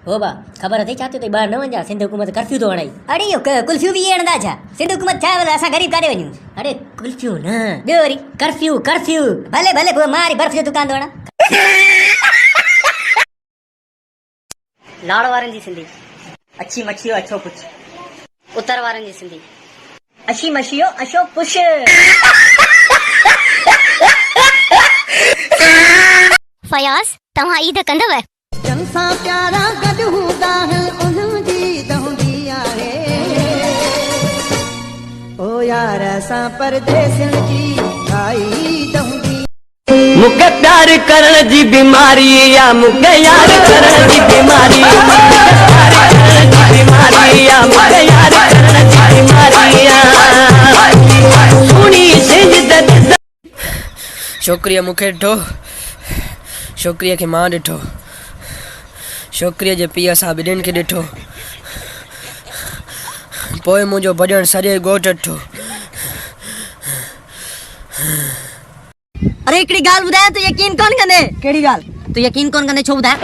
हो बा ख़बर अथई छा थियो अथई ॿाहिरि न वञा सिंध हुकूमत कर्फ्यू थो हणाई। अरे इहो कुल्फियूं बि हणंदा छा? सिंध हुकूमत छा आहे असां ग़रीब काॾे वञूं? अरे कुल्फियूं न ॿियो वरी कर्फ्यू कर्फ्यू। भले भले पोइ मां वरी बर्फ़ जो दुकान थो हणां। लाड़ वारनि जी सिंधी, अच्छी मच्छियो अच्छो पुछ। उत्तर वारनि जी सिंधी, अशी मच्छियो अशो पुछ। फयाज़ तव्हां ईद कंदव? जंसा प्यारा गॾु हूंदा आहिनि उन्हनि जी दहंदी आहे ओ यार असां परदेसियुनि जी खाई दहंदी। मुके प्यार करण जी बीमारी या मुके यार करण जी बीमारी, प्यार करण जी बीमारी या मुके यार करण जी बीमारी सुनी सिंध छोकरीअ मूंखे ॾिठो, छोकरीअ खे मां ॾिठो, छोकरीअ जे पीउ सां ॿिन्हिनि खे ॾिठो, पोइ मुंहिंजो भॼण सॼे ॻोठ ॾिठो। अरे हिकिड़ी ॻाल्हि ॿुधायां तूं यकीन कोन कंदे। कहिड़ी ॻाल्हि? तूं यकीन कोन कंदे छो ॿुधाए?